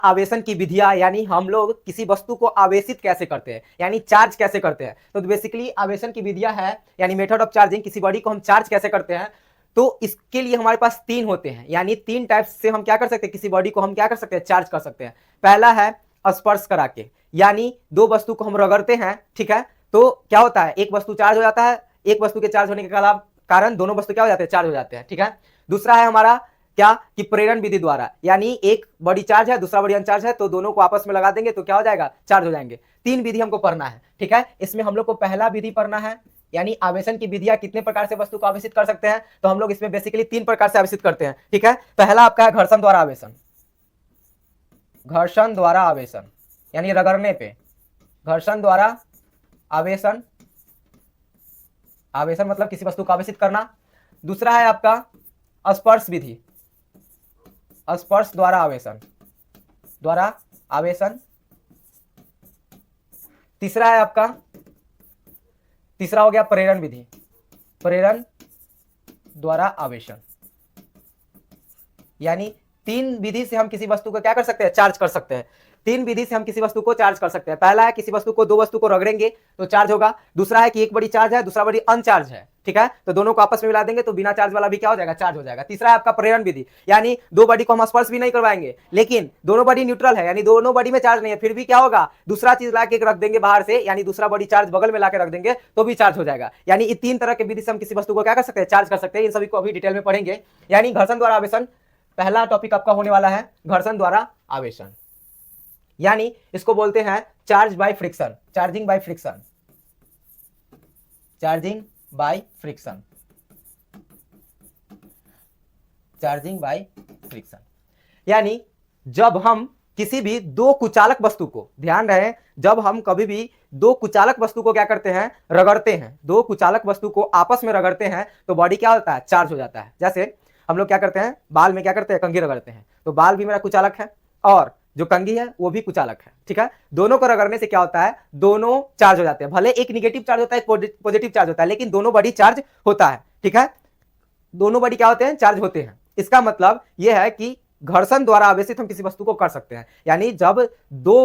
आवेशन की विधियां, यानी हम लोग किसी वस्तु को आवेशित कैसे करते हैं, यानी चार्ज कैसे करते हैं। तो बेसिकली आवेशन की विधियां है यानी मेथड ऑफ चार्जिंग, किसी बॉडी को हम चार्ज कैसे करते हैं। तो इसके लिए हमारे पास तीन होते हैं, यानी तीन टाइप्स से हम क्या कर सकते हैं, किसी बॉडी को हम क्या कर सकते हैं, चार्ज कर सकते हैं। पहला है स्पर्श करा के, यानी दो वस्तु को हम रगड़ते हैं, ठीक है, तो क्या होता है, एक वस्तु चार्ज हो जाता है, एक वस्तु के चार्ज होने के कारण दोनों वस्तु क्या हो जाते हैं, चार्ज हो जाते हैं, ठीक है। दूसरा है हमारा क्या कि प्रेरण विधि द्वारा, यानी एक बॉडी चार्ज है दूसरा बॉडी अनचार्ज है, तो दोनों को आपस में लगा देंगे तो क्या हो जाएगा, चार्ज हो जाएंगे। तीन विधि हमको पढ़ना है, ठीक है। इसमें हम लोग को पहला विधि पढ़ना है, यानी आवेशन की विधियां कितने प्रकार से वस्तु को आवेशित कर सकते हैं। तो हम लोग इसमें बेसिकली तीन प्रकार से आवेशित करते हैं, ठीक है। पहला आपका है घर्षण द्वारा आवेशन, घर्षण द्वारा आवेशन यानी रगड़ने पे, घर्षण द्वारा आवेशन, आवेशन मतलब किसी वस्तु को आवेशित करना। दूसरा है आपका स्पर्श विधि, स्पर्श द्वारा आवेशन, द्वारा आवेशन। तीसरा है आपका, तीसरा हो गया प्रेरण विधि, प्रेरण द्वारा आवेशन। यानी तीन विधि से हम किसी वस्तु को क्या कर सकते हैं, चार्ज कर सकते हैं। तीन विधि से हम किसी वस्तु को चार्ज कर सकते हैं। पहला है किसी वस्तु को, दो वस्तु को रगड़ेंगे तो चार्ज होगा। दूसरा है कि एक बड़ी चार्ज है दूसरा बड़ी अनचार्ज है, ठीक है, तो दोनों को आपस में मिला देंगे तो बिना चार्ज वाला भी क्या हो जाएगा, चार्ज हो जाएगा। तीसरा है आपका प्रेरण विधि, यानी दो बॉडी को हम स्पर्श भी नहीं करवाएंगे लेकिन दोनों बॉडी न्यूट्रल है, यानी दोनों बॉडी में चार्ज नहीं है, फिर भी क्या होगा, दूसरा चीज ला के रख देंगे बाहर से, यानी दूसरा बॉडी चार्ज बगल में ला के रख देंगे तो भी चार्ज हो जाएगा। यानी ये तीन तरह के विधि से हम किसी वस्तु को क्या कर सकते हैं, चार्ज कर सकते हैं। इन सभी को अभी डिटेल में पढ़ेंगे। यानी घर्षण द्वारा आवेशन पहला टॉपिक आपका होने वाला है, घर्षण द्वारा आवेशन, यानी इसको बोलते हैं charge by friction, charging by friction, charging by friction, charging by friction. यानी जब हम किसी भी दो कुचालक वस्तु को, ध्यान रहे, जब हम कभी भी दो कुचालक वस्तु को क्या करते हैं, रगड़ते हैं, दो कुचालक वस्तु को आपस में रगड़ते हैं तो बॉडी क्या होता है, चार्ज हो जाता है। जैसे हम लोग क्या करते हैं, बाल में क्या करते हैं, कंघी रगड़ते हैं, तो बाल भी मेरा कुचालक है और जो कंघी है वो भी कुचालक है, ठीक है। दोनों को रगड़ने से क्या होता है, दोनों चार्ज हो जाते हैं। भले एक निगेटिव चार्ज होता है एक पॉजिटिव चार्ज होता है, लेकिन दोनों बॉडी चार्ज होता है, ठीक है, दोनों बॉडी क्या होते हैं, चार्ज होते हैं। इसका मतलब यह है कि घर्षण द्वारा आवेशित हम किसी वस्तु को कर सकते हैं। यानी जब दो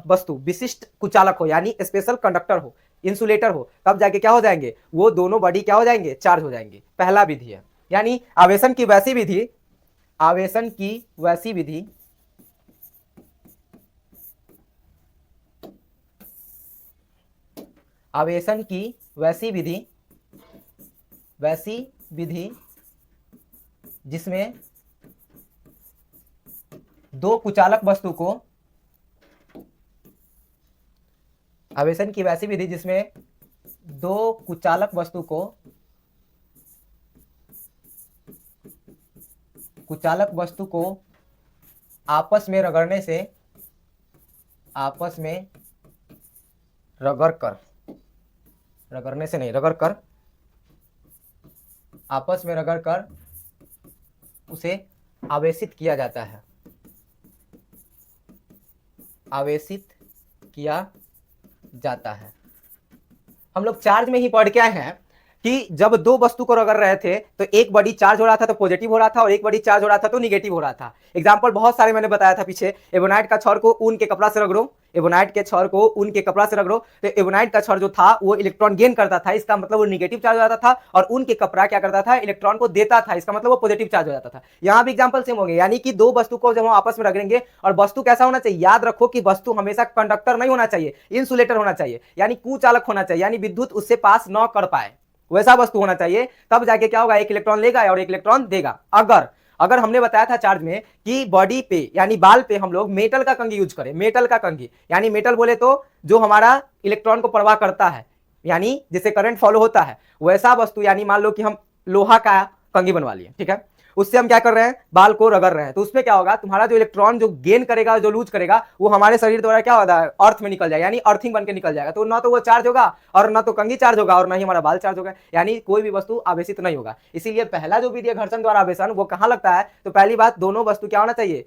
वस्तु विशिष्ट कुचालक हो, यानी स्पेशल कंडक्टर हो, इंसुलेटर हो, तब जाके क्या हो जाएंगे, वो दोनों बॉडी क्या हो जाएंगे, चार्ज हो जाएंगे। पहला विधि है। यानी आवेशन की वैसी विधि, आवेशन की वैसी विधि आवेशन की वैसी विधि, वैसी विधि जिसमें दो कुचालक वस्तु को, आवेशन की वैसी विधि जिसमें दो कुचालक वस्तु को, कुचालक वस्तु को आपस में रगड़ने से, आपस में रगड़कर, रगड़ने से नहीं, रगड़कर, आपस में रगड़कर उसे आवेशित किया जाता है, आवेशित किया जाता है। हम लोग चार्ज में ही पढ़ के आए हैं कि जब दो वस्तु को रगड़ रहे थे तो एक बॉडी चार्ज हो रहा था तो पॉजिटिव हो रहा था और एक बॉडी चार्ज हो रहा था तो निगेटिव हो रहा था। एग्जांपल बहुत सारे मैंने बताया था पीछे। एबोनाइट का छड़ को ऊन के कपड़ा से रगड़ो, एबोनाइट के छड़ को ऊन के कपड़ा से रगड़ो, तो एबोनाइट का छड़ जो था वो इलेक्ट्रॉन गेन करता था, इसका मतलब वो निगेटिव चार्ज हो जाता था, और ऊन के कपड़ा क्या करता था, इलेक्ट्रॉन को देता था, इसका मतलब वो पॉजिटिव चार्ज हो जाता था। यहाँ भी एग्जाम्पल सेम हो गए। यानी कि दो वस्तु को जब हम आपस में रगड़ेंगे, और वस्तु कैसा होना चाहिए, याद रखो कि वस्तु हमेशा कंडक्टर नहीं होना चाहिए, इंसुलेटर होना चाहिए, यानी कुचालक होना चाहिए, यानी विद्युत उससे पास न कर पाए, वैसा वस्तु होना चाहिए। तब जाके क्या होगा, एक इलेक्ट्रॉन लेगा और एक इलेक्ट्रॉन देगा। अगर हमने बताया था चार्ज में कि बॉडी पे यानी बाल पे हम लोग मेटल का कंघी यूज करें, मेटल का कंघी, यानी मेटल बोले तो जो हमारा इलेक्ट्रॉन को प्रवाह करता है, यानी जिसे करंट फॉलो होता है, वैसा वस्तु, यानी मान लो कि हम लोहा का कंघी बनवा लिए, ठीक है, उससे हम क्या कर रहे हैं, बाल को रगड़ रहे हैं, तो उसमें क्या होगा, तुम्हारा जो इलेक्ट्रॉन जो गेन करेगा, जो लूज करेगा, वो हमारे शरीर द्वारा क्या होता है, अर्थ में निकल जाएगा, यानी अर्थिंग बन के निकल जाएगा। तो ना तो वो चार्ज होगा और ना तो कंघी चार्ज होगा और ना ही हमारा बाल चार्ज होगा, यानी कोई भी वस्तु आवेशित नहीं होगा। इसीलिए पहला जो विधि है घर्षण द्वारा आवेशन, वो कहां लगता है, तो पहली बात, दोनों वस्तु क्या होना चाहिए,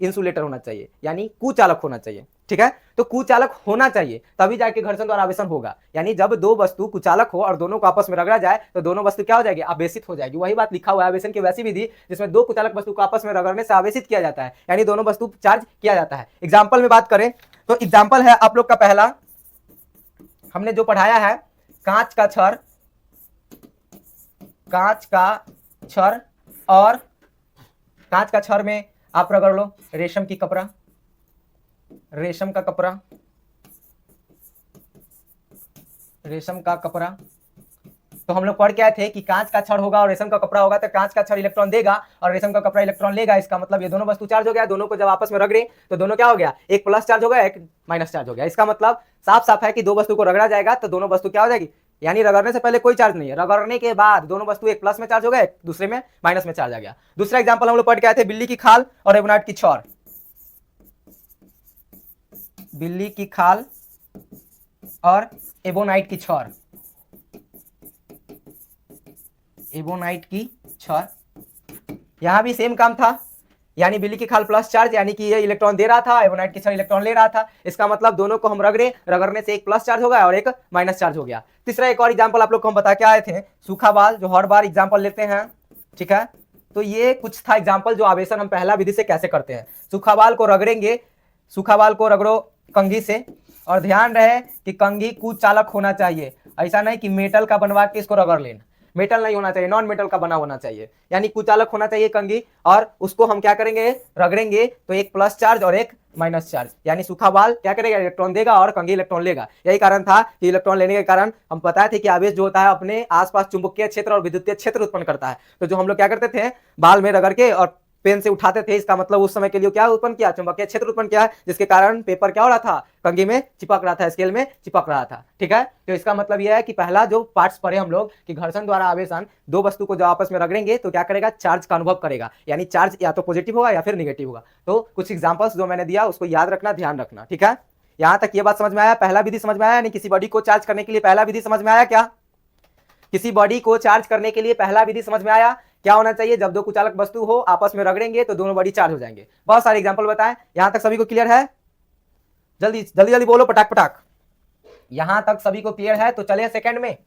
इंसुलेटर होना चाहिए, यानी कुचालक होना चाहिए। ठीक है। तो कुचालक होना चाहिए तभी जाके घर्षण द्वारा आवेशन होगा, यानी जब दो वस्तु कुचालक हो और दोनों को आपस में रगड़ा जाए तो दोनों वस्तु क्या हो जाएगी, आवेशित हो जाएगी। वही बात लिखा हुआ है आवेशन की वैसी विधि जिसमें दो कुचालक वस्तु को आपस में रगड़ने से आवेशित किया जाता है, यानी दोनों वस्तु चार्ज किया जाता है। एग्जाम्पल में बात करें तो एग्जाम्पल है आप लोग का पहला, हमने जो पढ़ाया है कांच का छड़, कांच का छड़ और कांच का छड़ में आप रगड़ लो रेशम की कपड़ा, रेशम का कपड़ा, रेशम का कपड़ा। तो हम लोग पढ़ के आए थे कि कांच का छड़ होगा और रेशम का कपड़ा होगा, तो कांच का छड़ इलेक्ट्रॉन देगा और रेशम का कपड़ा इलेक्ट्रॉन लेगा। इसका मतलब ये दोनों वस्तु चार्ज हो गया, दोनों को जब आपस में रगड़े तो दोनों क्या हो गया, एक प्लस चार्ज हो गया, एक माइनस चार्ज हो गया। इसका मतलब साफ साफ है कि दो वस्तु को रगड़ा जाएगा तो दोनों वस्तु क्या हो जाएगी, यानी रगड़ने से पहले कोई चार्ज नहीं है, रगड़ने के बाद दोनों वस्तु एक प्लस में चार्ज हो गया, एक दूसरे में माइनस में चार्ज आ गया। दूसरा एग्जाम्पल हम लोग पढ़ के आए थे बिल्ली की खाल और एबोनाइट की छड़, बिल्ली की खाल और एबोनाइट की छड़, एबोनाइट की छड़। यहां भी सेम काम था, यानी बिल्ली की खाल प्लस चार्ज, यानी कि ये इलेक्ट्रॉन दे रहा था, एबोनाइट की छड़ इलेक्ट्रॉन ले रहा था। इसका मतलब दोनों को हम रगड़े, रगड़ने से एक प्लस चार्ज हो गया और एक माइनस चार्ज हो गया। तीसरा एक और एग्जांपल आप लोग को हम बता के आए थे, सूखा बाल, जो हर बार एग्जांपल लेते हैं, ठीक है। तो ये कुछ था एग्जांपल जो आवेशन हम पहला विधि से कैसे करते हैं। सूखा बाल को रगड़ेंगे, सूखा बाल को रगड़ो कंघी से, और ध्यान रहे कि कंघी कुचालक होना चाहिए, ऐसा नहीं कि मेटल का बनवा के इसको रगड़ लेना, मेटल नहीं होना चाहिए, नॉन मेटल का बना होना चाहिए, यानी कुचालक होना चाहिए कंघी। और उसको हम क्या करेंगे, रगड़ेंगे तो एक प्लस चार्ज और एक माइनस चार्ज, यानी सूखा बाल क्या करेगा, इलेक्ट्रॉन देगा और कंघी इलेक्ट्रॉन लेगा। यही कारण था कि इलेक्ट्रॉन लेने के कारण हम बताए थे कि आवेश जो होता है अपने आसपास चुंबकीय क्षेत्र और विद्युतीय क्षेत्र उत्पन्न करता है। तो जो हम लोग क्या करते थे, बाल में रगड़ के और पेन से उठाते थे, इसका मतलब उस समय के लिए क्या उत्पन्न किया, चुंबकीय क्षेत्र उत्पन्न किया, जिसके कारण पेपर क्या हो रहा था, कंघी में चिपक रहा था, स्केल में चिपक रहा था। ठीक है, तो इसका मतलब यह है कि पहला जो पार्ट्स पढ़े हम लोग कि घर्षण द्वारा आवेशन, दो वस्तु को जब आपस में रगड़ेंगे तो क्या करेगा, चार्ज का अनुभव करेगा, यानी चार्ज या तो पॉजिटिव होगा या फिर निगेटिव होगा। तो कुछ एग्जांपल्स जो मैंने दिया उसको याद रखना, ध्यान रखना। ठीक है, यहां तक ये बात समझ में आया, पहला विधि समझ में आया, यानी किसी बॉडी को चार्ज करने के लिए पहला विधि समझ में आया क्या, किसी बॉडी को चार्ज करने के लिए पहला विधि समझ में आया। क्या होना चाहिए, जब दो कुचालक वस्तु हो आपस में रगड़ेंगे तो दोनों बॉडी चार्ज हो जाएंगे। बहुत सारे एग्जांपल बताएं, यहां तक सभी को क्लियर है, जल्दी जल्दी जल्दी बोलो, पटाक पटाक। यहां तक सभी को क्लियर है तो चलिए सेकंड में,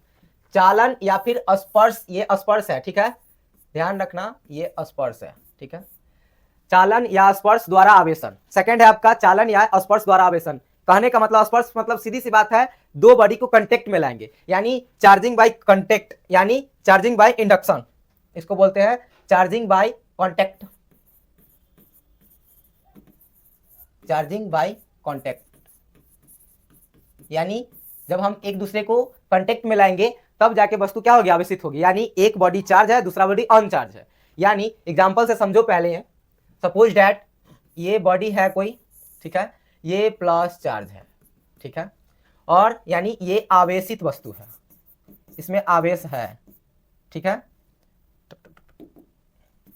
चालन या फिर स्पर्श, ये स्पर्श है, ठीक है, ध्यान रखना ये स्पर्श है, ठीक है, चालन या स्पर्श द्वारा आवेशन। सेकंड है आपका चालन या स्पर्श द्वारा आवेशन। कहने का मतलब स्पर्श मतलब सीधी सी बात है, दो बॉडी को कांटेक्ट में लाएंगे, यानी चार्जिंग बाय कांटेक्ट, यानी चार्जिंग बाय इंडक्शन, इसको बोलते हैं charging by contact, charging by contact. यानी जब हम एक दूसरे को कांटेक्ट में लाएंगे तब जाके वस्तु क्या होगी, आवेशित होगी, यानी एक बॉडी चार्ज है दूसरा बॉडी अनचार्ज है। यानी एग्जांपल से समझो पहले है, सपोज डैट ये बॉडी है कोई, ठीक है, ये प्लस चार्ज है, ठीक है, और यानी ये आवेशित वस्तु है, इसमें आवेश है, ठीक है,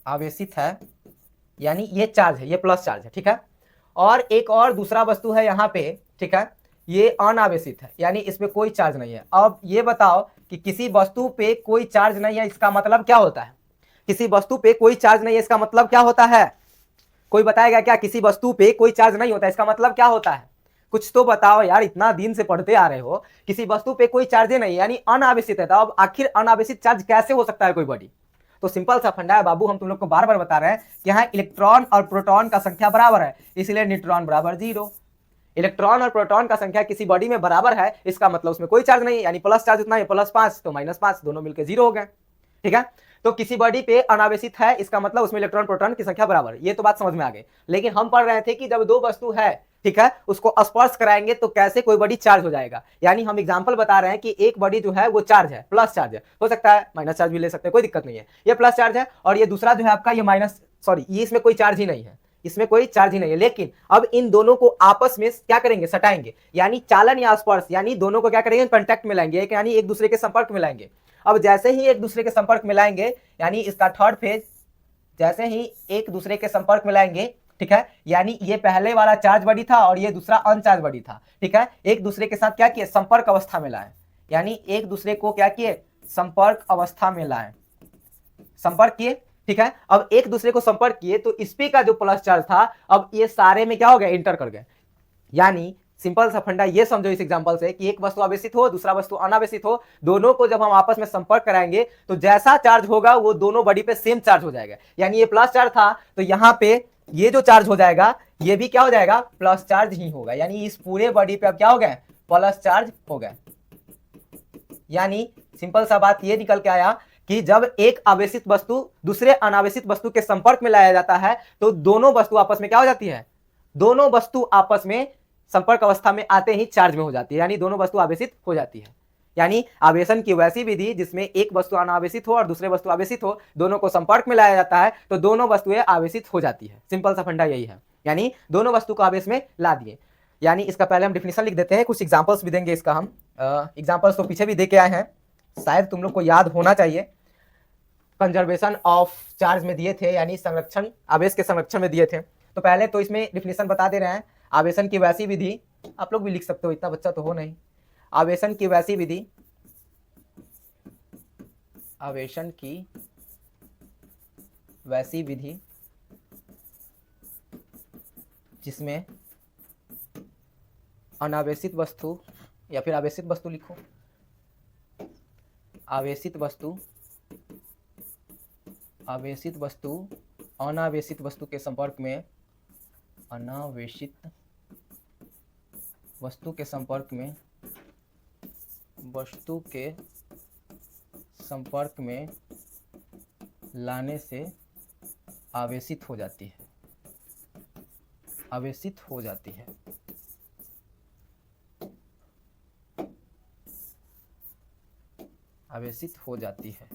आवेशित है, यानी ये चार्ज है, ये प्लस चार्ज है, ठीक है, और एक और दूसरा वस्तु है यहाँ पे, ठीक है, ये अनावेशित है, यानी इसमें कोई चार्ज नहीं है। अब ये बताओ कि किसी वस्तु पे कोई चार्ज नहीं है, इसका मतलब क्या होता है, किसी वस्तु पे कोई चार्ज नहीं है इसका मतलब क्या होता है, कोई बताएगा क्या, किसी वस्तु पे कोई चार्ज नहीं होता इसका मतलब क्या होता है, कुछ तो बताओ यार, इतना दिन से पढ़ते आ रहे हो, किसी वस्तु पे कोई चार्ज नहीं यानी अनावेशित है, तो अब आखिर अनावेशित चार्ज कैसे हो सकता है कोई बॉडी। तो सिंपल सा फंडा है बाबू, हम तुम लोग को बार बार बता रहे हैं कि यहाँ इलेक्ट्रॉन और प्रोटॉन का संख्या बराबर है, इसलिए न्यूट्रॉन बराबर 0। इलेक्ट्रॉन और प्रोटॉन का संख्या किसी बॉडी में बराबर है, इसका मतलब उसमें कोई चार्ज नहीं है, यानी प्लस चार्ज उतना है, +5 तो -5 दोनों मिलकर 0 हो गए। ठीक है, तो किसी बॉडी पे अनावेशित है, इसका मतलब उसमें इलेक्ट्रॉन प्रोटॉन की संख्या बराबर, ये तो बात समझ में आ गई। लेकिन हम पढ़ रहे थे कि जब दो वस्तु है, ठीक है, उसको स्पर्श कराएंगे तो कैसे कोई बॉडी चार्ज हो जाएगा, यानी हम एग्जांपल बता रहे हैं कि एक बॉडी जो है वो चार्ज है, प्लस चार्ज है, हो सकता है माइनस चार्ज भी ले सकते हैं, कोई दिक्कत नहीं है, ये प्लस चार्ज है, और ये दूसरा जो है आपका ये ये इसमें कोई चार्ज ही नहीं है, इसमें कोई चार्ज ही नहीं है। लेकिन अब इन दोनों को आपस में क्या करेंगे, सटाएंगे, यानी चालन या स्पर्श, यानी दोनों को क्या करेंगे, कांटेक्ट में लाएंगे, यानी एक दूसरे के संपर्क में लाएंगे। अब जैसे ही एक दूसरे के संपर्क में लाएंगे, यानी इसका थर्ड फेज, जैसे ही एक दूसरे के संपर्क में लाएंगे, ठीक है, यानी ये पहले वाला चार्ज बॉडी था और ये दूसरा अनचार्ज बॉडी था, ठीक है, एक दूसरे के साथ क्या किए, संपर्क अवस्था में लाए, यानी एक दूसरे को क्या किए, संपर्क अवस्था में लाए, संपर्क किए, ठीक है। अब एक दूसरे को संपर्क किए तो इस पे का जो प्लस चार्ज था अब ये सारे में क्या हो गया, इंटर कर गए, यानी सिंपल सा फंडा ये समझो इस एग्जांपल से कि एक वस्तु आवेशित हो, दूसरा वस्तु अनावेशित हो, दोनों को जब हम आपस में संपर्क कराएंगे तो जैसा चार्ज होगा वो दोनों बॉडी पे सेम चार्ज हो जाएगा। यानी ये प्लस चार्ज था तो यहाँ पे ये जो चार्ज हो जाएगा ये भी क्या हो जाएगा, प्लस चार्ज ही होगा। यानी इस पूरे बॉडी पे अब क्या हो गया, प्लस चार्ज हो गया। यानी सिंपल सा बात ये निकल के आया कि जब एक आवेशित वस्तु दूसरे अनावेशित वस्तु के संपर्क में लाया जाता है तो दोनों वस्तु आपस में क्या हो जाती है, दोनों वस्तु आपस में संपर्क अवस्था में आते ही चार्ज में हो जाती है, यानी दोनों वस्तु आवेशित हो जाती है। यानी आवेशन की वैसी विधि जिसमें एक वस्तु अनावेशित हो और दूसरे वस्तु आवेशित हो, दोनों को संपर्क में लाया जाता है तो दोनों वस्तुएं आवेशित हो जाती है। सिंपल सा फंडा यही है, यानी दोनों वस्तु को आवेश में ला दिए। यानी इसका पहले हम डिफिनेशन लिख देते हैं, कुछ एग्जांपल्स भी देंगे इसका हम। एग्जांपल्स तो पीछे भी दे के आए हैं, शायद तुम लोग को याद होना चाहिए। कंजर्वेशन ऑफ चार्ज में दिए थे, यानी संरक्षण, आवेश के संरक्षण में दिए थे। तो पहले तो इसमें डिफिनेशन बता दे रहे हैं। आवेशन की वैसी विधि, आप लोग भी लिख सकते हो, इतना बच्चा तो हो नहीं। आवेशन की वैसी विधि, आवेशन की वैसी विधि जिसमें अनावेशित वस्तु, या फिर आवेशित वस्तु लिखो, आवेशित वस्तु अनावेशित वस्तु के संपर्क में, अनावेशित वस्तु के संपर्क में, वस्तु के संपर्क में लाने से आवेशित हो जाती है, आवेशित हो जाती है। आवेशित हो जाती है।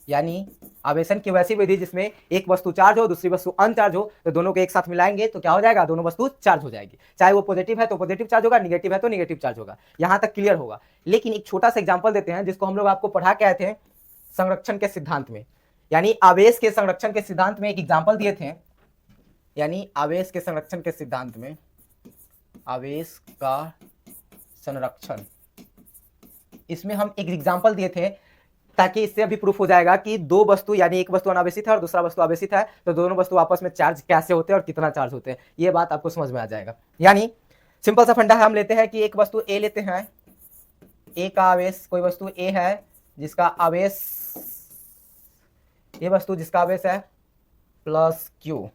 यानी आवेशन की वैसी विधि जिसमें एक वस्तु चार्ज हो, दूसरी वस्तु अनचार्ज हो, तो दोनों को एक साथ मिलाएंगे तो क्या हो जाएगा, दोनों वस्तु चार्ज हो जाएगी। चाहे वो पॉजिटिव है तो पॉजिटिव चार्ज होगा, निगेटिव है तो निगेटिव चार्ज होगा। यहां तक क्लियर होगा। लेकिन एक छोटा सा एग्जांपल देते हैं जिसको हम लोग आपको पढ़ा के आए थे संरक्षण के सिद्धांत में, यानी आवेश के संरक्षण के सिद्धांत में एक एग्जाम्पल दिए थे। यानी आवेश के संरक्षण के सिद्धांत में, आवेश का संरक्षण, इसमें हम एक एग्जाम्पल दिए थे ताकि इससे अभी प्रूफ हो जाएगा कि दो वस्तु, यानी एक वस्तु अनावेशित है और दूसरा वस्तु आवेशित है, तो दोनों वस्तु आपस में चार्ज कैसे होते हैं और कितना चार्ज होते हैं, ये बात आपको समझ में आ जाएगा। यानी सिंपल सा फंडा है, हम लेते हैं कि एक वस्तु ए लेते हैं, ए का आवेश, कोई वस्तु ए है जिसका आवेश, ये वस्तु जिसका आवेश है प्लस क्यू,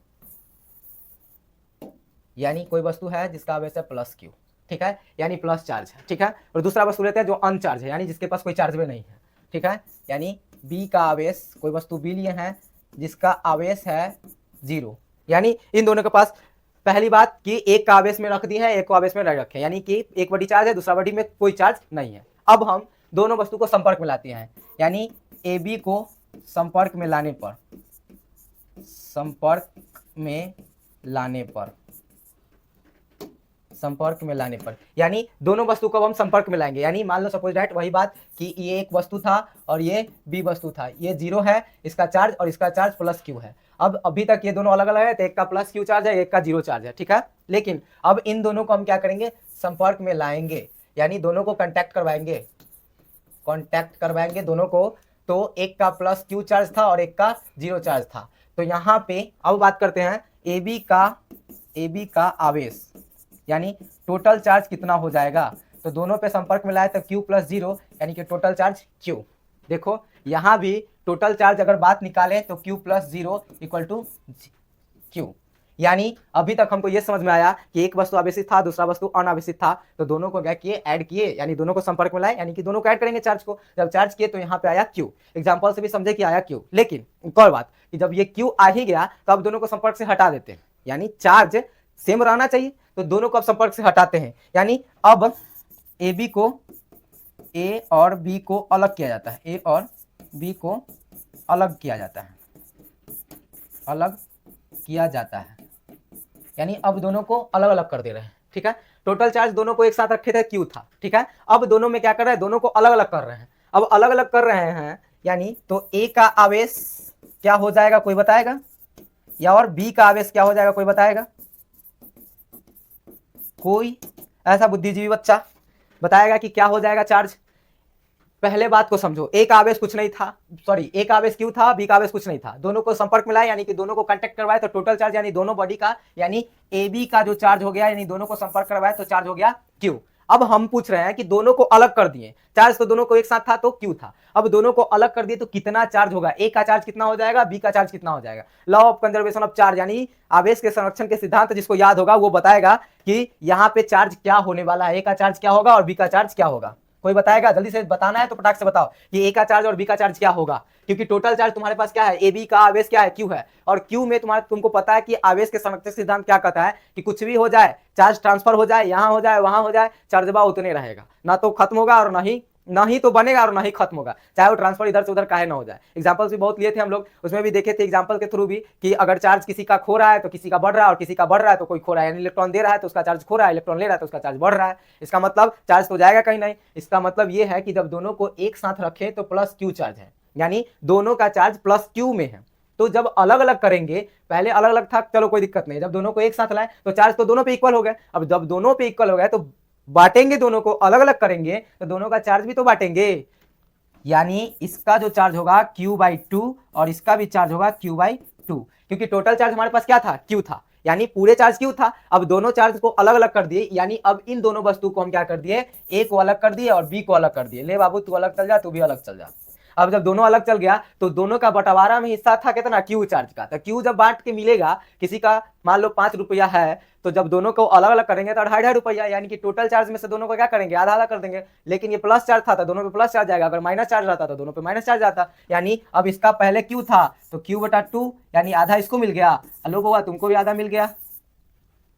यानी कोई वस्तु है जिसका आवेश है प्लस क्यू, ठीक है, यानी प्लस चार्ज है, ठीक है। और दूसरा वस्तु लेते हैं जो अनचार्ज है, यानी जिसके पास कोई चार्ज भी नहीं है, ठीक है। यानी बी का आवेश, कोई वस्तु बी लिए हैं जिसका आवेश है 0, यानी इन दोनों के पास, पहली बात कि एक का आवेश में रख दी है, एक को आवेश में नहीं रखे, यानी कि एक बॉडी चार्ज है, दूसरा बॉडी में कोई चार्ज नहीं है। अब हम दोनों वस्तु को संपर्क में लाते हैं, यानी ए बी को संपर्क में लाने पर, संपर्क में लाने पर, संपर्क में लाने पर, यानी दोनों वस्तु को हम संपर्क में लाएंगे। यानी मान लो सपोज दैट, वही बात कि ये एक वस्तु था और ये बी वस्तु था, ये 0 है इसका चार्ज और इसका चार्ज प्लस क्यू है। अब अभी तक ये दोनों अलग अलग है, तो एक का प्लस क्यू चार्ज है, एक का 0 चार्ज है, ठीक है। लेकिन अब इन दोनों को हम क्या करेंगे, संपर्क में लाएंगे, यानी दोनों को कॉन्टैक्ट करवाएंगे, कॉन्टैक्ट करवाएंगे दोनों को। तो एक का प्लस क्यू चार्ज था और एक का 0 चार्ज था। तो यहाँ पे अब बात करते हैं ए बी का आवेश, यानी टोटल चार्ज कितना हो जाएगा। तो दोनों पे संपर्क में लाए तो Q + 0, यानी कि टोटल चार्ज Q। देखो यहाँ भी टोटल चार्ज अगर बात निकालें तो Q + 0 = Q। यानी अभी तक हमको ये समझ में आया कि एक वस्तु आवेशित था, दूसरा वस्तु अनावेशित था, तो दोनों को क्या किए, ऐड किए, यानी दोनों को संपर्क में लाए, यानी कि दोनों को ऐड करेंगे चार्ज को। जब चार्ज किए तो यहाँ पे आया Q। एग्जाम्पल से भी समझे कि आया Q। लेकिन एक और बात कि जब ये Q आ ही गया तो अब दोनों को संपर्क से हटा देते हैं, यानी चार्ज सेम रहना चाहिए, तो दोनों को अब संपर्क से हटाते हैं। यानी अब ए बी को, ए और बी को अलग किया जाता है, ए और बी को अलग किया जाता है, अलग किया जाता है, यानी अब दोनों को अलग अलग कर दे रहे हैं, ठीक है। टोटल चार्ज दोनों को एक साथ रखे थे Q था, ठीक है। अब दोनों में क्या कर रहे हैं, दोनों को अलग अलग कर रहे हैं। अब अलग अलग कर रहे हैं यानी तो ए का आवेश क्या हो जाएगा, कोई बताएगा, या और बी का आवेश क्या हो जाएगा, कोई बताएगा, कोई ऐसा बुद्धिजीवी बच्चा बताएगा कि क्या हो जाएगा चार्ज। पहले बात को समझो, एक आवेश कुछ नहीं था, सॉरी एक आवेश क्यू था, बी का आवेश कुछ नहीं था, दोनों को संपर्क मिलाया यानी कि दोनों को कांटेक्ट करवाए तो टोटल चार्ज यानी दोनों बॉडी का यानी ए बी का जो चार्ज हो गया यानी दोनों को संपर्क करवाए तो चार्ज हो गया क्यू। अब हम पूछ रहे हैं कि दोनों को अलग कर दिए, चार्ज तो दोनों को एक साथ था तो क्यू था, अब दोनों को अलग कर दिए तो कितना चार्ज होगा, ए का चार्ज कितना हो जाएगा, बी का चार्ज कितना हो जाएगा। Law of conservation of charge यानी आवेश के संरक्षण के सिद्धांत जिसको याद होगा वो बताएगा कि यहाँ पे चार्ज क्या होने वाला है, ए का चार्ज क्या होगा और बी का चार्ज क्या होगा। कोई बताएगा, जल्दी से बताना है तो फटाक से बताओ कि ए का चार्ज और बी का चार्ज क्या होगा, क्योंकि टोटल चार्ज तुम्हारे पास क्या है, ए बी का आवेश क्या है, क्यू है, और क्यू में तुमको पता है कि आवेश के संरक्षण सिद्धांत क्या कहता है कि कुछ भी हो जाए, चार्ज ट्रांसफर हो जाए, यहां हो जाए वहां हो जाए, चार्जबा उतने रहेगा, ना तो खत्म होगा और ना ही तो बनेगा और ना ही खत्म होगा, चाहे वो ट्रांसफर इधर से उधर काहे ना हो जाए। एग्जांपल्स भी बहुत लिए थे हम लोग, उसमें भी देखे थे एग्जांपल के थ्रू भी कि अगर चार्ज किसी का खो रहा है तो किसी का बढ़ रहा है, और किसी का बढ़ रहा है तो कोई खो रहा है, यानी इलेक्ट्रॉन दे रहा है तो उसका चार्ज खो रहा है, इलेक्ट्रॉन ले रहा है तो उसका चार्ज बढ़ रहा है। इसका मतलब चार्ज तो जाएगा कहीं नहीं, इसका मतलब ये है कि जब दोनों को एक साथ रखे तो प्लस क्यू चार्ज है, यानी दोनों का चार्ज प्लस क्यू में है। तो जब अलग अलग करेंगे, पहले अलग अलग था चलो कोई दिक्कत नहीं, जब दोनों को एक साथ लाए तो चार्ज तो दोनों पे इक्वल हो गए, अब जब दोनों पे इक्वल हो गए तो बांटेंगे, दोनों को अलग अलग करेंगे तो दोनों का चार्ज भी तो बांटेंगे, यानी इसका जो चार्ज होगा Q/2 और इसका भी चार्ज होगा Q/2, क्योंकि टोटल चार्ज हमारे पास क्या था, Q था, यानी पूरे चार्ज Q था। अब दोनों चार्ज को अलग अलग कर दिए, यानी अब इन दोनों वस्तु को हम क्या कर दिए, A को अलग कर दिए और B को अलग कर दिए। ले बाबू तू अलग चल जा, तू भी अलग चल जा। अब जब दोनों अलग चल गया तो दोनों का बंटवारा में हिस्सा था कितना, क्यू चार्ज का, तो क्यू जब बांट के मिलेगा, किसी का मान लो 5 रुपया है तो जब दोनों को अलग अलग करेंगे तो 2.5 रुपया, यानी कि टोटल चार्ज में से दोनों को क्या करेंगे, आधा आधा कर देंगे। लेकिन ये प्लस चार्ज था तो दोनों पे प्लस चार्ज आएगा, अगर माइनस चार्ज रहता तो दोनों पे माइनस चार्ज आता, यानी अब इसका पहले क्यू था तो Q/2 यानी आधा इसको मिल गया, हेलो बाबा तुमको भी आधा मिल गया।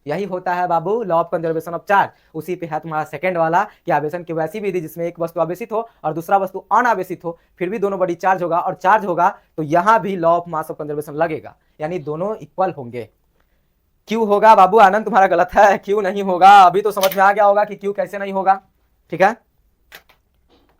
यही होता है बाबू law of conservation of charge. उसी पे है तुम्हारा सेकंड वाला कि आवेशन की वैसी विधि जिसमें एक वस्तु आवेशित हो और दूसरा वस्तु अनावेशित हो, फिर भी दोनों बड़ी चार्ज होगा, और चार्ज होगा तो यहां भी law of mass of conservation लगेगा, यानी दोनों इक्वल होंगे। क्यू होगा बाबू, आनंद तुम्हारा गलत है, क्यू नहीं होगा। अभी तो समझ में आ गया होगा कि क्यू कैसे नहीं होगा, ठीक है।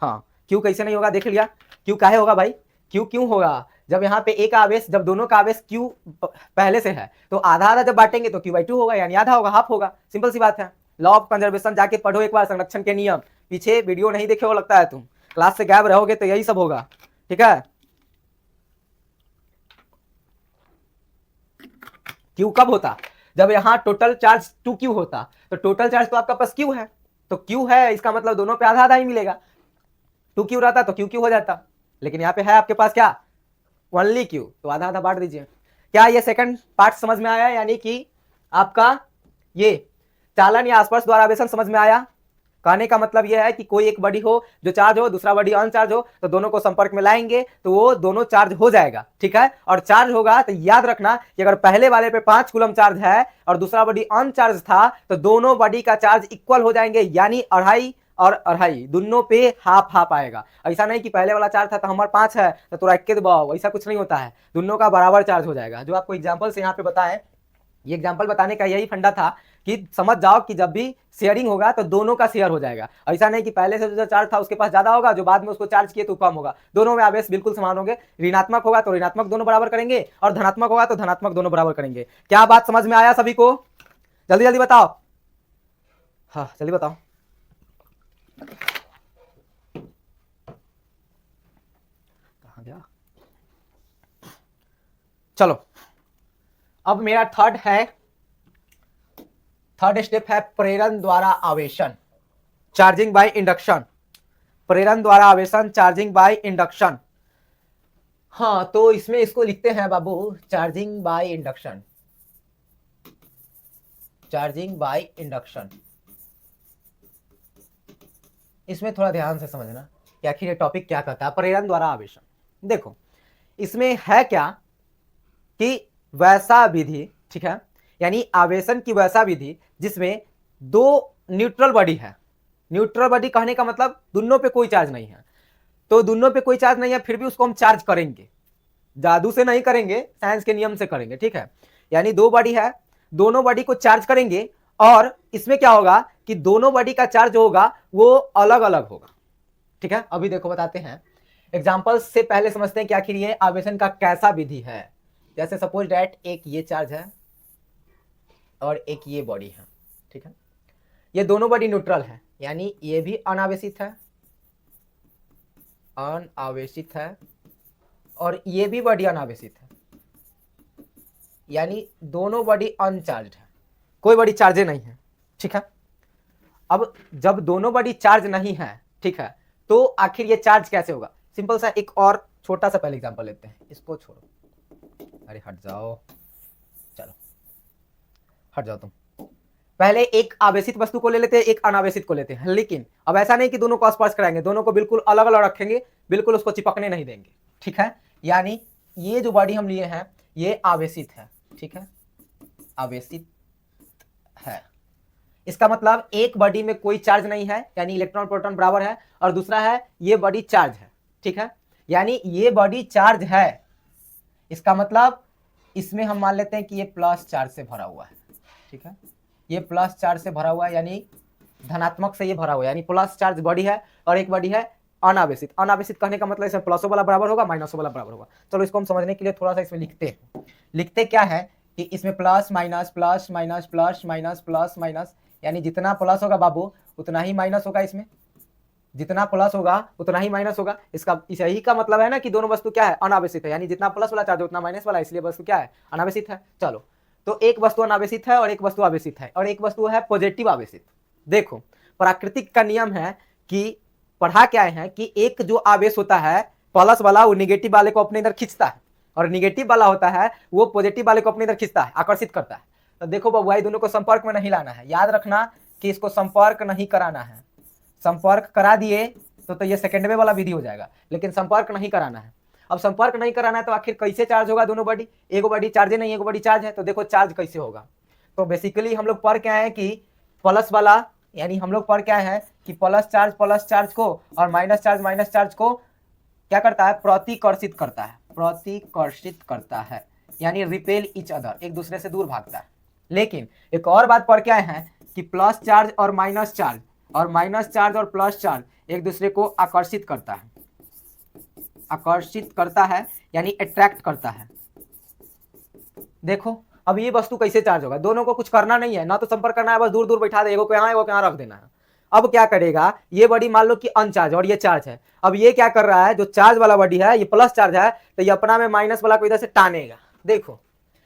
हाँ क्यू कैसे नहीं होगा देख लिया, क्यू काहे होगा भाई, क्यू क्यों होगा, जब यहाँ पे ए का आवेश, जब दोनों का आवेश क्यू पहले से है तो आधा आधा जब बांटेंगे तो Q/2 होगा, यानी आधा होगा, हाफ होगा, सिंपल सी बात है। लॉ ऑफ कंजर्वेशन जाके पढ़ो एक बार, संरक्षण के नियम, पीछे वीडियो नहीं देखे हो लगता है तुम, क्लास से गायब रहोगे तो यही सब होगा, ठीक है। क्यू कब होता, जब यहाँ टोटल चार्ज 2Q होता, तो टोटल चार्ज तो आपका पास क्यू है, तो क्यू है इसका मतलब दोनों पे आधा आधा ही मिलेगा, 2Q रहता तो Q हो जाता, लेकिन यहाँ पे है आपके पास क्या, ओनली Q, तो आधा आधा बांट दीजिए। क्या ये सेकंड पार्ट समझ में आया, यानी कि आपका ये चालन या स्पर्श द्वारा आवेशन समझ में आया। कहने का मतलब यह है कि कोई एक बॉडी हो जो चार्ज हो, दूसरा बॉडी अनचार्ज हो, तो दोनों को संपर्क में लाएंगे तो वो दोनों चार्ज हो जाएगा, ठीक है। और चार्ज होगा तो याद रखना कि अगर पहले वाले पे 5 कूलम चार्ज है और दूसरा बॉडी अनचार्ज था तो दोनों बॉडी का चार्ज इक्वल हो जाएंगे, यानी 2.5 और 2.5 दोनों पे हाफ हाफ आएगा। ऐसा नहीं कि पहले वाला चार्ज था तो हमारे 5 है तो तोरा 1 दबाओ, ऐसा कुछ नहीं होता है, दोनों का बराबर चार्ज हो जाएगा। जो आपको एग्जाम्पल से यहाँ पे बताएं, ये एग्जाम्पल बताने का यही फंडा था कि समझ जाओ कि जब भी शेयरिंग होगा तो दोनों का शेयर हो जाएगा, ऐसा नहीं कि पहले से जो चार्ज था उसके पास ज्यादा होगा, जो बाद में उसको चार्ज किए तो कम होगा, दोनों में आवेश बिल्कुल समान होंगे। ऋणात्मक होगा तो ऋणात्मक दोनों बराबर करेंगे और धनात्मक होगा तो धनात्मक दोनों बराबर करेंगे। क्या बात समझ में आया सभी को, जल्दी जल्दी बताओ, हाँ जल्दी बताओ। कहाँ गया, चलो अब मेरा थर्ड स्टेप है प्रेरण द्वारा आवेशन, चार्जिंग बाय इंडक्शन, प्रेरण द्वारा आवेशन चार्जिंग बाय इंडक्शन। हाँ तो इसमें इसको लिखते हैं बाबू charging by induction, charging by induction. इसमें थोड़ा ध्यान से समझना कि आखिर ये टॉपिक क्या कहता है, प्रेरण द्वारा आवेशन। देखो इसमें है क्या कि वैसा विधि, ठीक है, यानी आवेशन की वैसा विधि जिसमें दो न्यूट्रल बॉडी है। न्यूट्रल बॉडी कहने का मतलब दोनों पे कोई चार्ज नहीं है, तो दोनों पे कोई चार्ज नहीं है फिर भी उसको हम चार्ज करेंगे, जादू से नहीं करेंगे, साइंस के नियम से करेंगे, ठीक है। यानी दो बॉडी है, दोनों बॉडी को चार्ज करेंगे और इसमें क्या होगा कि दोनों बॉडी का चार्ज होगा वो अलग अलग होगा, ठीक है। अभी देखो बताते हैं एग्जांपल से, पहले समझते हैं कि आखिर ये आवेशन का कैसा विधि है। जैसे सपोज डैट एक ये चार्ज है और एक ये बॉडी है, ठीक है, ये दोनों बॉडी न्यूट्रल है, यानी ये भी अनावेशित है अनावेशित है और ये भी बॉडी अनावेशित है, यानी दोनों बॉडी अनचार्ज है, कोई बॉडी चार्जे नहीं है। ठीक है, अब जब दोनों बॉडी चार्ज नहीं है, ठीक है, तो आखिर ये चार्ज कैसे होगा? सिंपल सा एक और छोटा सा पहले एग्जांपल लेते हैं, इसको छोड़ो, अरे हट जाओ, चलो हट जाओ तुम। पहले एक आवेशित वस्तु को ले लेते हैं, एक अनावेशित को लेते हैं, लेकिन अब ऐसा नहीं कि दोनों को स्पर्श कराएंगे, दोनों को बिल्कुल अलग अलग रखेंगे, बिल्कुल उसको चिपकने नहीं देंगे। ठीक है, यानी ये जो बॉडी हम लिए हैं ये आवेशित है। ठीक है, आवेशित है, इसका मतलब एक बॉडी में कोई चार्ज नहीं है, यानी इलेक्ट्रॉन प्रोटॉन बराबर है, और दूसरा है ये बॉडी चार्ज है। ठीक है, यानी ये बॉडी चार्ज है, इसका मतलब इसमें हम मान लेते हैं कि ये प्लस चार्ज से भरा हुआ है। ठीक है, ये प्लस चार्ज से भरा हुआ है, यानी धनात्मक से ये भरा हुआ है, यानी प्लस चार्ज बॉडी है, और एक बॉडी है अनावेशित। अनावेशित कहने का मतलब इसमें प्लसों वाला बराबर होगा, माइनसों वाला बराबर होगा। चलो इसको हम समझने के लिए थोड़ा सा इसमें लिखते हैं। लिखते क्या है कि इसमें plus minus plus minus plus minus plus minus, यानी जितना प्लस होगा बाबू उतना ही माइनस होगा, इसमें जितना प्लस होगा उतना ही माइनस होगा। इसका यही का मतलब है ना कि दोनों वस्तु क्या है, अनावेशित है, यानी जितना प्लस वाला चार्ज है उतना माइनस वाला, इसलिए वस्तु क्या है, अनावेशित है। चलो, तो एक वस्तु अनावेशित है और एक वस्तु आवेशित है, और एक वस्तु है पॉजिटिव आवेशित। देखो, प्राकृतिक का नियम है कि पढ़ा क्या है कि एक जो आवेश होता है प्लस वाला, वो निगेटिव वाले को अपने अंदर खींचता है, और निगेटिव वाला होता है वो पॉजिटिव वाले को अपने अंदर खींचता है, आकर्षित करता है। तो देखो बाबू भाई, दोनों को संपर्क में नहीं लाना है, याद रखना कि इसको संपर्क नहीं कराना है। संपर्क करा दिए तो ये सेकेंडवे वाला विधि हो जाएगा, लेकिन संपर्क नहीं कराना है। अब संपर्क नहीं कराना है तो आखिर कैसे चार्ज होगा दोनों बॉडी? एक बॉडी चार्ज नहीं, एक बॉडी चार्ज है, तो देखो चार्ज कैसे होगा। तो बेसिकली हम लोग पढ़ क्या है कि प्लस वाला, यानी हम लोग पढ़ क्या है कि प्लस चार्ज को और माइनस चार्ज को क्या करता है, प्रतिकर्षित करता है, प्रतिकर्षित करता है, यानी रिपेल ईच अदर, एक दूसरे से दूर भागता है। लेकिन एक और बात पढ़ क्या है कि प्लस चार्ज और माइनस चार्ज और माइनस चार्ज और प्लस चार्ज एक दूसरे को आकर्षित करता है, आकर्षित करता है, यानी अट्रैक्ट करता है। देखो अब ये वस्तु कैसे चार्ज होगा, दोनों को कुछ करना नहीं है, ना तो संपर्क करना है, बस दूर दूर बैठा दे, एगो को यहाँ रख देना है। अब क्या करेगा, ये बॉडी मान लो कि अनचार्ज और ये चार्ज है, अब ये क्या कर रहा है, जो चार्ज वाला बॉडी है ये प्लस चार्ज है, तो ये अपना में माइनस वाला को इधर से टानेगा। देखो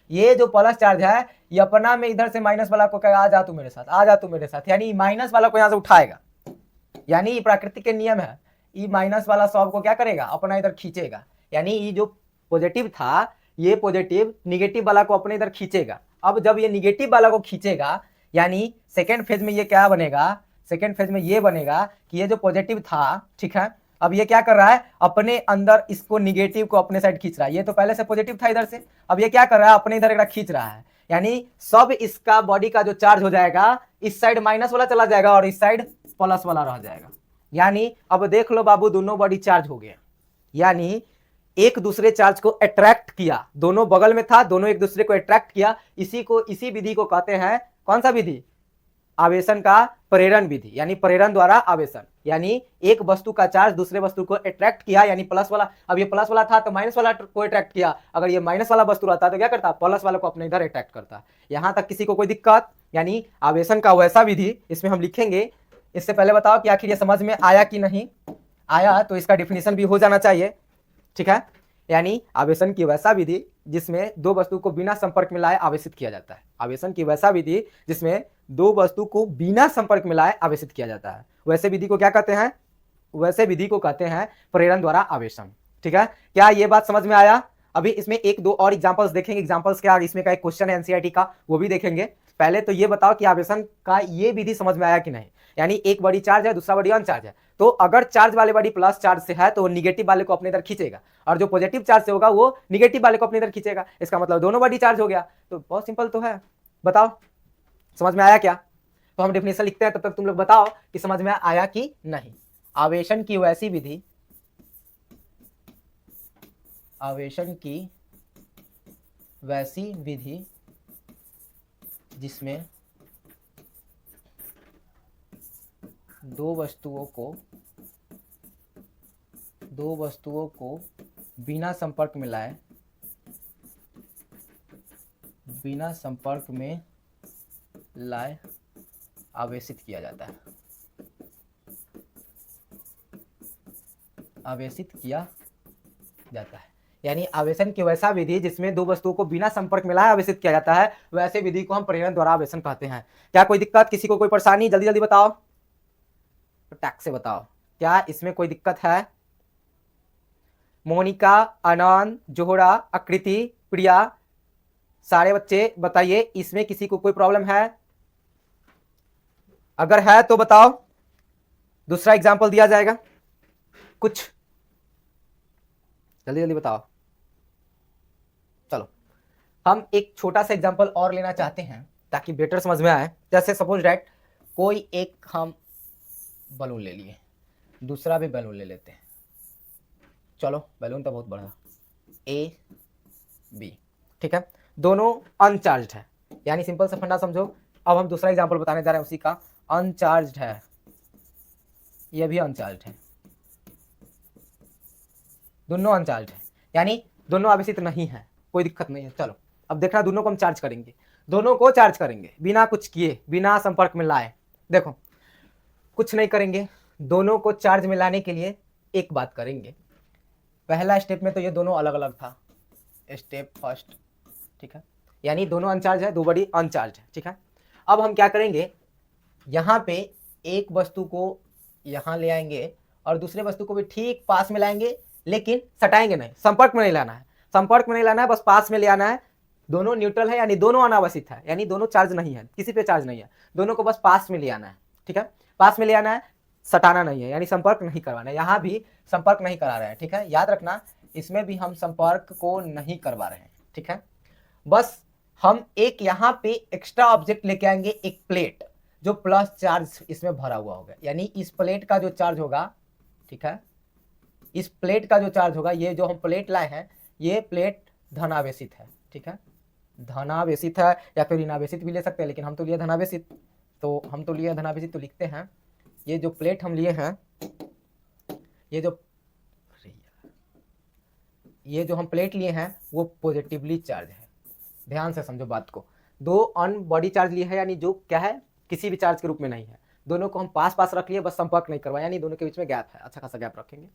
ये जो प्लस चार्ज है ये अपना में इधर से माइनस वाला को कहेगा आ जा तू मेरे साथ, आ जा तू मेरे साथ, यानी माइनस वाला को यहाँ से उठाएगा। यानी ये प्राकृतिक के नियम है, ये माइनस वाला सब को क्या करेगा, अपना इधर खींचेगा। यानी ये जो पॉजिटिव था ये पॉजिटिव निगेटिव वाला को अपने इधर खींचेगा। अब जब ये निगेटिव वाला को खींचेगा, यानी सेकेंड फेज में ये क्या बनेगा, सेकेंड फेज में ये बनेगा कि ये जो पॉजिटिव था, ठीक है, अब ये क्या कर रहा है, अपने अंदर इसको निगेटिव को अपने साइड खींच रहा है। ये तो पहले से पॉजिटिव था इधर से, अब ये क्या कर रहा है, अपने इधर खींच रहा है, यानी सब इसका बॉडी का जो चार्ज हो जाएगा इस साइड माइनस वाला चला जाएगा और इस साइड प्लस वाला रह जाएगा। यानी अब देख लो बाबू, दोनों बॉडी चार्ज हो गए, यानी एक दूसरे चार्ज को अट्रैक्ट किया, दोनों बगल में था, दोनों एक दूसरे को अट्रैक्ट किया। इसी विधि को कहते हैं, कौन सा विधि, आवेशन का प्रेरण विधि, यानी प्रेरण द्वारा आवेशन। यानी एक वस्तु का चार्ज दूसरे वस्तु को अट्रैक्ट किया, यानी प्लस वाला, अब ये प्लस वाला था तो माइनस वाला को अट्रैक्ट किया, अगर ये माइनस वाला वस्तु रहता तो क्या करता, प्लस वाला को अपने इधर अट्रैक्ट करता। यहां तक किसी को कोई दिक्कत? यानी आवेशन का वैसा विधि इसमें हम लिखेंगे। इससे पहले बताओ कि आखिर ये समझ में आया कि नहीं आया, तो इसका डिफिनेशन भी हो जाना चाहिए। ठीक है, यानी आवेशन की वैसा विधि जिसमें दो वस्तु को बिना संपर्क में लाए आवेशित किया जाता है। आवेशन की वैसा विधि जिसमें दो वस्तु को बिना संपर्क में लाए आवेशित किया जाता है, वैसे विधि को क्या कहते हैं, वैसे विधि को कहते हैं प्रेरण द्वारा आवेशन। ठीक है, क्या ये बात समझ में आया? अभी इसमें एक दो और एग्जांपल्स देखेंगे, एग्जांपल्स क्या, इसमें का एक क्वेश्चन है एनसीईआरटी का, वो भी देखेंगे। पहले तो ये बताओ कि आवेशन का ये विधि समझ में आया कि नहीं। यानी एक बॉडी चार्ज है, दूसरा बॉडी अनचार्ज है, तो अगर चार्ज वाले बॉडी प्लस चार्ज से है तो वो निगेटिव वाले को अपने इधर खींचेगा, और जो पॉजिटिव चार्ज से होगा वो निगेटिव वाले को अपने इधर खींचेगा। इसका मतलब दोनों बॉडी चार्ज हो गया। तो बहुत सिंपल तो है, बताओ समझ में आया क्या? तो हम डेफिनेशन लिखते हैं, तब तक तुम लोग बताओ कि समझ में आया कि नहीं। आवेशन की वैसी विधि, आवेशन की वैसी विधि जिसमें दो वस्तुओं को बिना संपर्क में लाए, आवेशित किया जाता है, आवेशित किया जाता है। यानी आवेशन की वैसा विधि जिसमें दो वस्तुओं को बिना संपर्क मिलाए आवेशित किया जाता है, वैसे विधि को हम प्रेरण द्वारा आवेशन कहते हैं। क्या कोई दिक्कत, किसी को कोई परेशानी? जल्दी जल्दी बताओ, टैक्स से बताओ, क्या इसमें कोई दिक्कत है? मोनिका, आनंद, जोहरा, आकृति, प्रिया, सारे बच्चे बताइए, इसमें किसी को कोई प्रॉब्लम है? अगर है तो बताओ, दूसरा एग्जाम्पल दिया जाएगा। कुछ जल्दी जल्दी बताओ। चलो हम एक छोटा सा एग्जाम्पल और लेना चाहते हैं ताकि बेटर समझ में आए। जैसे सपोज दैट कोई एक हम बलून ले लिए, दूसरा भी बलून ले लेते हैं। चलो बैलून तो बहुत बड़ा, ए बी, ठीक है, दोनों अनचार्ज्ड है, यानी सिंपल सा फंडा समझो। अब हम दूसरा एग्जांपल बताने जा रहे हैं उसी का। अनचार्ज्ड है, ये भी अनचार्ज्ड है, दोनों अनचार्ज्ड है, यानी दोनों आवेशित नहीं है, कोई दिक्कत नहीं है। चलो अब देखना, दोनों को हम चार्ज करेंगे, दोनों को चार्ज करेंगे बिना कुछ किए, बिना संपर्क में लाए। देखो कुछ नहीं करेंगे, दोनों को चार्ज में लाने के लिए एक बात करेंगे। पहला स्टेप में तो ये दोनों अलग अलग था, स्टेप फर्स्ट, ठीक है, यानी दोनों अनचार्ज है, दो बॉडी अनचार्ज है, ठीक है। अब हम क्या करेंगे, यहाँ पे एक वस्तु को यहाँ ले आएंगे और दूसरे वस्तु को भी ठीक पास में लाएंगे, लेकिन सटाएंगे नहीं, संपर्क में नहीं लाना है, संपर्क में नहीं लाना है, बस पास में ले आना है। दोनों न्यूट्रल है, यानी दोनों अनावश्यक है, यानी दोनों चार्ज नहीं है, किसी पे चार्ज नहीं है, दोनों को बस पास में ले आना है, ठीक है, पास में ले आना है, सटाना नहीं है, यानी संपर्क नहीं करवाना है। यहाँ भी संपर्क नहीं करा रहे हैं, ठीक है, याद रखना, इसमें भी हम संपर्क को नहीं करवा रहे हैं, ठीक है। बस हम एक यहाँ पे एक्स्ट्रा ऑब्जेक्ट लेके आएंगे, एक प्लेट जो प्लस चार्ज इसमें भरा हुआ होगा, यानी इस प्लेट का जो चार्ज होगा, ठीक है, इस प्लेट का जो चार्ज होगा, ये जो हम प्लेट लाए हैं, ये प्लेट धनावेशित है, ठीक है, धनावेशित है, या फिर ऋणावेशित भी ले सकते हैं, लेकिन हम तो लिए धनावेशित, तो हम तो लिए धनावेशित, तो लिखते हैं ये जो प्लेट हम लिए हैं, ये जो हम प्लेट लिए हैं वो पॉजिटिवली चार्ज है। ध्यान से समझो बात को, दो अन बॉडी चार्ज लिए हैं, यानी जो क्या है, किसी भी चार्ज के रूप में नहीं है, दोनों को हम पास पास रख लिए, बस संपर्क नहीं करवाया, यानी दोनों के बीच में गैप है, अच्छा खासा गैप रखेंगे।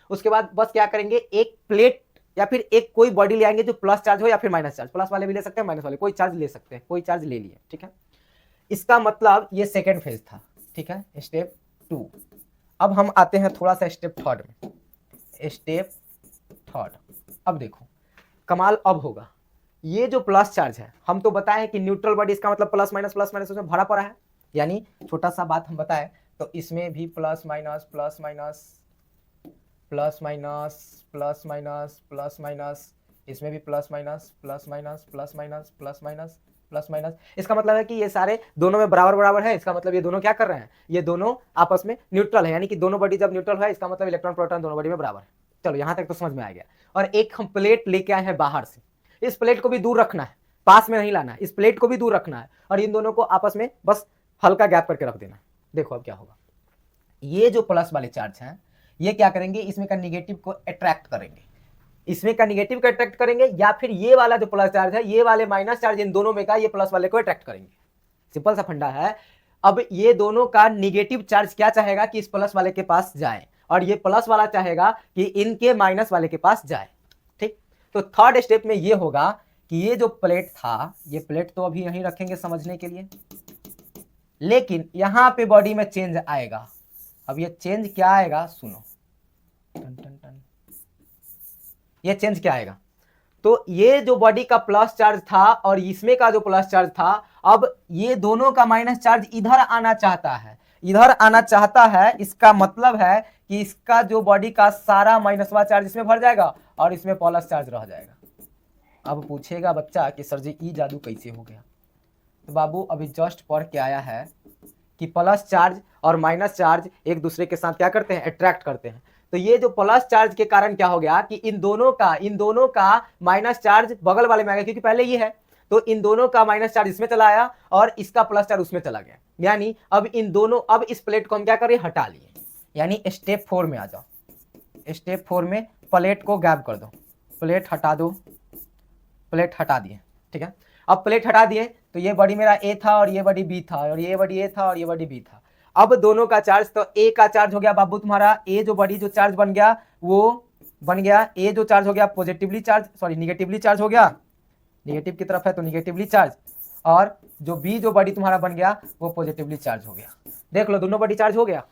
उसके बाद बस क्या करेंगे, एक प्लेट या फिर एक कोई बॉडी ले आएंगे जो प्लस चार्ज हो या फिर माइनस चार्ज, प्लस वाले भी ले सकते हैं, माइनस वाले, कोई चार्ज ले सकते हैं, कोई चार्ज ले लिए, ठीक है। इसका मतलब ये सेकेंड फेज था, ठीक है, स्टेप 2। अब हम आते हैं थोड़ा सा स्टेप थर्ड में, स्टेप थर्ड। अब देखो कमाल अब होगा, ये जो प्लस चार्ज है, हम तो बताएं कि न्यूट्रल बॉडी, इसका मतलब प्लस माइनस उसमें भरा पड़ा है, यानी छोटा सा बात हम बताएं तो इसमें भी plus minus plus minus plus minus plus minus plus minus, इसमें भी plus minus plus minus plus minus plus minus plus minus. इसका मतलब है कि ये सारे दोनों में बराबर बराबर है, इसका मतलब ये दोनों क्या कर रहे हैं, ये दोनों आपस में न्यूट्रल है, यानी कि दोनों बॉडी जब न्यूट्रल है, इसका मतलब इलेक्ट्रॉन प्रोटॉन दोनों बॉडी में बराबर है। चलो यहाँ तक तो समझ में आ गया। और एक हम प्लेट लेके आए हैं बाहर से, इस प्लेट को भी दूर रखना है, पास में नहीं लाना है, इस प्लेट को भी दूर रखना है, और इन दोनों को आपस में बस हल्का गैप करके रख देना है। देखो अब क्या होगा, ये जो प्लस वाले चार्ज हैं, ये क्या करेंगे, इसमें का निगेटिव को अट्रैक्ट करेंगे, इसमें का निगेटिव को अट्रैक्ट करेंगे, या फिर ये वाला जो प्लस चार्ज है, ये वाले माइनस चार्ज, इन दोनों में का ये प्लस वाले को अट्रैक्ट करेंगे। सिंपल सा फंडा है। अब ये दोनों का निगेटिव चार्ज क्या चाहेगा कि इस प्लस वाले के पास जाए, और ये प्लस वाला चाहेगा कि इनके माइनस वाले के पास जाए, ठीक। तो थर्ड स्टेप में ये होगा कि ये जो प्लेट था, ये प्लेट तो अभी यहीं रखेंगे समझने के लिए, लेकिन यहां पे बॉडी में चेंज आएगा। अब ये चेंज क्या आएगा, सुनो, टन टन टन, ये चेंज क्या आएगा, तो ये जो बॉडी का प्लस चार्ज था और इसमें का जो प्लस चार्ज था, अब ये दोनों का माइनस चार्ज इधर आना चाहता है, इधर आना चाहता है। इसका मतलब है कि इसका जो बॉडी का सारा माइनसवा चार्ज इसमें भर जाएगा और इसमें प्लस चार्ज रह जाएगा। अब पूछेगा बच्चा कि सर जी ई जादू कैसे हो गया, तो बाबू अभी जस्ट पढ़ के आया है कि प्लस चार्ज और माइनस चार्ज एक दूसरे के साथ क्या करते हैं, अट्रैक्ट करते हैं। तो ये जो प्लस चार्ज के कारण क्या हो गया कि इन दोनों का माइनस चार्ज बगल वाले में आ गया, क्योंकि पहले ये है, तो इन दोनों का माइनस चार्ज इसमें चला आया और इसका प्लस चार्ज उसमें चला गया, यानी अब इन दोनों, अब इस प्लेट को हम क्या करें, हटा लिए, यानी स्टेप 4 में आ जाओ। स्टेप 4 में प्लेट को गैप कर दो, प्लेट हटा दो, प्लेट हटा दिए, ठीक है। अब प्लेट हटा दिए तो ये बॉडी मेरा ए था और ये बॉडी बी था, और ये बॉडी ए था और ये बॉडी बी था। अब दोनों का चार्ज, तो ए का चार्ज हो गया बाबू तुम्हारा, ए जो बड़ी जो चार्ज बन गया वो बन गया, ए जो चार्ज हो गया positively charge, sorry negatively charge हो गया, निगेटिव की तरफ है तो निगेटिवली चार्ज, और जो बी जो बड़ी तुम्हारा बन गया वो पॉजिटिवली चार्ज हो गया। देख लो दोनों बड़ी चार्ज हो गया।